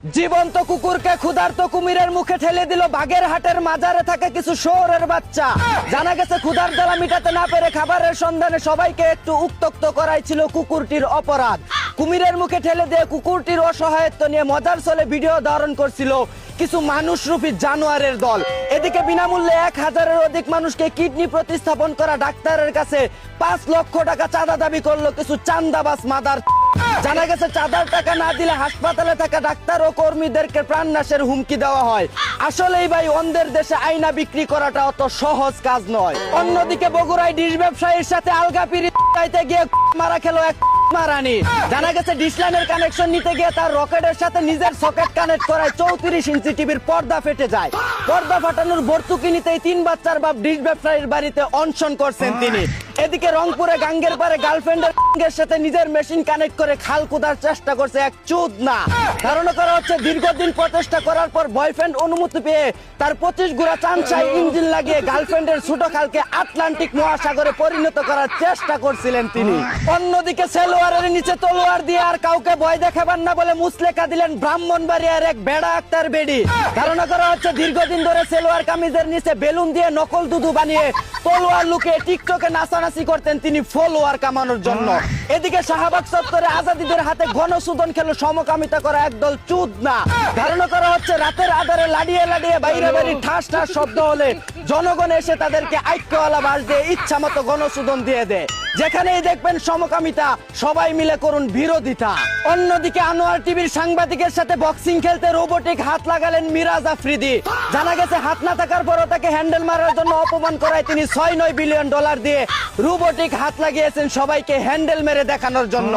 জীবন্ত কুকুরকে ক্ষুধার্ত কুমিরের মুখে ঠেলে দিল বাগেরহাটের মাজারে থাকা কিছু শহরের বাচ্চা। জানা গেছে ক্ষুধার জ্বালা মিটাতে না পেরে খাবারের সন্ধানে সবাইকে একটু উত্তক্ত করাই ছিল কুকুরটির অপরাধ। কুমিরের মুখে ঠেলে দিয়ে কুকুরটির অসহায়ত্ব নিয়ে মজার ছলে ভিডিও ধারণ করছিল কিছু মানুষরূপী জানোয়ারের দল। এদিকে বিনামূল্যে 1000-এর অধিক মানুষকে কিডনি প্রতিস্থাপন করা ডাক্তারের কাছে 5 লক্ষ টাকা চাঁদা দাবি করলো কিছু চান্দাবাজ মাদার। জানা গেছে চাঁদার টাকা না দিলে হাসপাতালে থাকা ডাক্তার ও কর্মীদেরকে প্রাণনাশের হুমকি দেওয়া হয়। আসলেই ভাই অন্ধের দেশে আয়না বিক্রি করাটা অত সহজ কাজ নয়। অন্যদিকে বগুড়ায় ডিশ ব্যবসায়ীর সাথে আলগা পিরিত চাইতে গিয়ে মারা খেলো এক মারানি। জানা গেছে ডিশ লাইনের কানেকশন নিতে গিয়ে তার রকেটের সাথে নিজের সকেট কানেক্ট করায় 34 ইঞ্চি টিভির পর্দা ফেটে যায়। পর্দা ফাটানোর ভর্তুকি নিতেই 3 বাচ্চার বাপ ডিশ ব্যবসায়ীর বাড়িতে অনশন করছেন তিনি। এদিকে রংপুরে গাঙ্গের পারে গার্লফ্রেন্ডের সাথে নিজের মেশিন কানেক্ট করে খাল কুদার চেষ্টা করছে এক চোদনা। ধারণা করা হচ্ছে দীর্ঘদিন প্রচেষ্টা করার পর বয়ফ্রেন্ড অনুমতি পেয়ে তার 25 গুড়া চামচাই ইঞ্জিন লাগিয়ে গার্লফ্রেন্ডের ছোট খালকে আটলান্টিক মহাসাগরে পরিণত করার চেষ্টা করছিলেন তিনি। অন্যদিকে সেলোয়ারের নিচে তলোয়ার দিয়ে আর কাউকে ভয় দেখাবার না বলে মুসলেকা দিলেন ব্রাহ্মণবাড়িয়ার এক বেড়া আক্তার বেডি। ধারণা করা হচ্ছে দীর্ঘদিন ধরে সেলোয়ার কামিজের নিচে বেলুন দিয়ে নকল দুধু বানিয়ে তলোয়ার লুকিয়ে টিকটকে নাচানাচি করতেন তিনি ফলোয়ার কামানোর জন্য। এদিকে শাহবাগ চত্বরে আজাদিদের হাতে গণসুদন খেলো সমকামিতা করা একদল চুদনা। ধারণা করা হচ্ছে রাতের আধারে লাড়িয়ে লাড়িয়ে বাইরে বাড়ি ঠাস ঠাস শব্দ হলে জনগণ এসে তাদেরকে আইক্যওয়ালা বাস দিয়ে ইচ্ছা মতো গণসুদন দিয়ে দেয়। যেখানেই দেখবেন সমকামিতা সবাই মিলে করুন বিরোধিতা। অন্যদিকে আনোয়ার টিভির সাংবাদিকের সাথে বক্সিং খেলতে রোবোটিক হাত লাগালেন মিরাজ আফ্রিদি। জানা গেছে হাত না থাকার পরও তাকে হ্যান্ডেল মারার জন্য অপমান করায় তিনি 6-9 বিলিয়ন ডলার দিয়ে রোবোটিক হাত লাগিয়েছেন সবাইকে হ্যান্ডেল মেরে দেখানোর জন্য।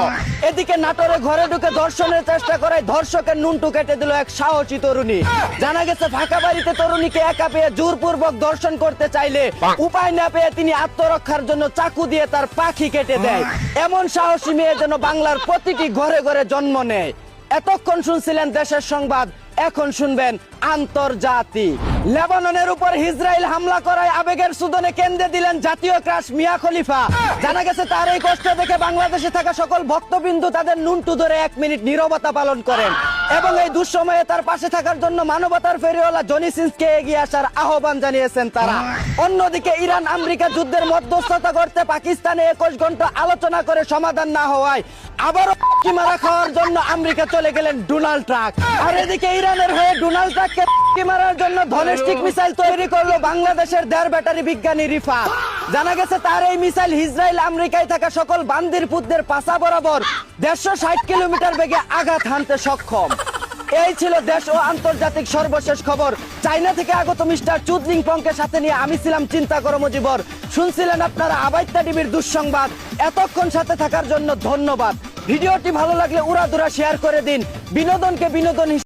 এদিকে নাটোরে ঘরে ঢুকে ধর্ষণের চেষ্টা করায় ধর্ষকের নুনটু কেটে দিল এক সাহসী তরুণী। জানা গেছে ফাঁকা বাড়িতে তরুণীকে একা পেয়ে জোরপূর্বক ধর্ষণ করতে চাইলে উপায় না পেয়ে তিনি আত্মরক্ষার জন্য চাকু দিয়ে তার পাখি কেটে দেয়। এমন সাহসী মেয়ে যেন বাংলার প্রতিটি ঘরে ঘরে জন্ম নেয়। এতক্ষণ শুনছিলেন দেশের সংবাদ, এখন শুনবেন আন্তর্জাতিক। লেবাননের উপর ইসরায়েল হামলা করায় আবেগের সুদনে কেন্দ্রে দিলেন জাতীয় ক্রাশ মিয়া খলিফা। জানা গেছে তার এই কষ্ট দেখে বাংলাদেশে থাকা সকল ভক্তবিন্দু তাদের নুনটু ধরে 1 মিনিট নীরবতা পালন করেন এবং এই দুঃসময়ে তার পাশে থাকার জন্য মানবতার ফেরিওয়ালা জনি সিন্সকে এগিয়ে আসার আহ্বান জানিয়েছেন তারা। অন্যদিকে ইরান আমেরিকা যুদ্ধের মধ্যস্থতা করতে পাকিস্তানে 21 ঘন্টা আলোচনা করে সমাধান না হওয়ায় আবারও মারা খাওয়ার জন্য আমেরিকা চলে গেলেন ডোনাল্ড ট্রাম্প। আর এদিকে ইরানের হয়ে ডোনাল্ড ট্রাম্পকে মারার জন্য ধনেস্টিক মিসাইল তৈরি করলো বাংলাদেশের 1.5 ব্যাটারি বিজ্ঞানী রিফাত। জানা গেছে তার এই মিসাইল ইসরায়েল আমেরিকায় থাকা সকল বান্দির পুতদের পাশা বরাবর 160 কিলোমিটার বেগে আঘাত হানতে সক্ষম। এই ছিল দেশ ও আন্তর্জাতিক সর্বশেষ খবর। চায়না থেকে আগত মিস্টার চুদলিং পংকে সাথে নিয়ে আমি ছিলাম চিন্তা করো মুজিবর। শুনছিলেন আপনারা আবাইত্যা টিভির দুঃসংবাদ। এতক্ষণ সাথে থাকার জন্য ধন্যবাদ। ভিডিওটি ভালো লাগলে উড়াধুরা শেয়ার করে দিন। বিনোদনকে বিনোদন